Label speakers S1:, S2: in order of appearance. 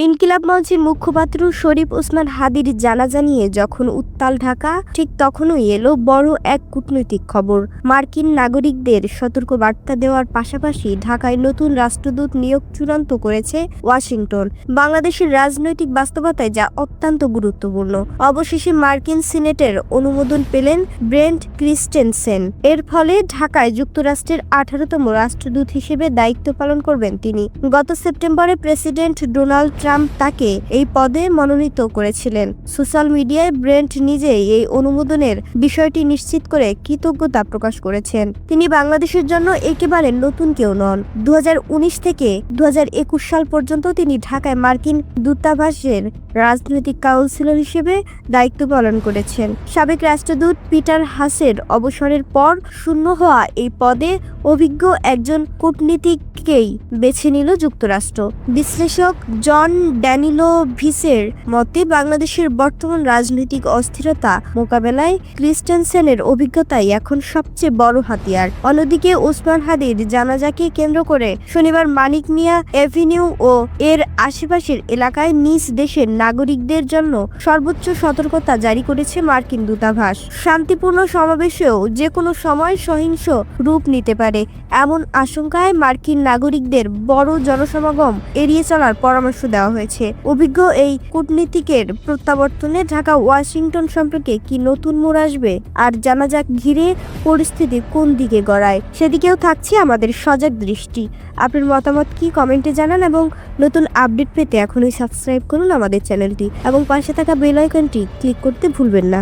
S1: ইনকিলাব মঞ্চের মুখপাত্র শরীফ ওসমান হাদির জানাজা নিয়ে যখন উত্তাল ঢাকা, ঠিক তখনই এলো বড় এক কূটনৈতিক খবর। মার্কিন নাগরিকদের সতর্ক বার্তা দেওয়ার পাশাপাশি ঢাকায় নতুন রাষ্ট্রদূত নিয়োগ চূড়ান্ত করেছে ওয়াশিংটন। বাংলাদেশের রাজনৈতিক বাস্তবতায় যা অত্যন্ত গুরুত্বপূর্ণ। অবশেষে মার্কিন সিনেটের অনুমোদন পেলেন ব্রেন্ট ক্রিস্টেনসেন। এর ফলে ঢাকায় যুক্তরাষ্ট্রের 18তম রাষ্ট্রদূত হিসেবে দায়িত্ব পালন করবেন তিনি। গত সেপ্টেম্বরে প্রেসিডেন্ট ডোনাল্ড ট্রাম্প তাকে এই পদে মনোনীত করেছিলেন। সোশ্যাল মিডিয়ায় ব্রেন্ট নিজেই এই অনুমোদনের বিষয়টি নিশ্চিত করে কৃতজ্ঞতা প্রকাশ করেছেন। তিনি বাংলাদেশের জন্য একেবারে নতুন কেউ নন। 2019 থেকে 2021 সাল পর্যন্ত তিনি ঢাকায় মার্কিন দূতাবাসের রাজনৈতিক কাউন্সিলর হিসেবে দায়িত্ব পালন করেছেন। সাবেক রাষ্ট্রদূত পিটার হাসের অবসরের পর শূন্য হওয়া এই পদে অভিজ্ঞ একজন কূটনীতিককেই বেছে নিল যুক্তরাষ্ট্র। বিশ্লেষক জন ড্যানিলোভিসের মতে, বাংলাদেশের বর্তমান রাজনৈতিক অস্থিরতা মোকাবেলায় ক্রিস্টেনসেনের অভিজ্ঞতাই এখন সবচেয়ে বড় হাতিয়ার। অন্যদিকে ওসমান হাদির জানাজাকে কেন্দ্র করে শনিবার মানিক মিয়া এভিনিউ ও এর আশেপাশের এলাকায় নিজ দেশের নাগরিকদের জন্য সর্বোচ্চ সতর্কতা জারি করেছে মার্কিন দূতাবাস। শান্তিপূর্ণ সমাবেশেও যে কোনো সময় সহিংস রূপ নিতে পারে এমন আশঙ্কায় মার্কিন নাগরিকদের বড় জনসমাগম এড়িয়ে চলার পরামর্শ দেওয়া হয়েছে। অভিজ্ঞ এই কূটনীতিকের প্রত্যাবর্তনে ঢাকা ওয়াশিংটন সম্পর্কে কি নতুন মোড় আসবে, আর জানাজা ঘিরে পরিস্থিতি কোন দিকে গড়ায়, সেদিকেও থাকছে আমাদের সজাগ দৃষ্টি। আপনার মতামত কি কমেন্টে জানান এবং নতুন আপডেট পেতে এখনই সাবস্ক্রাইব করুন আমাদের চ্যানেলটি এবং পাশে থাকা বেল আইকনটি ক্লিক করতে ভুলবেন না।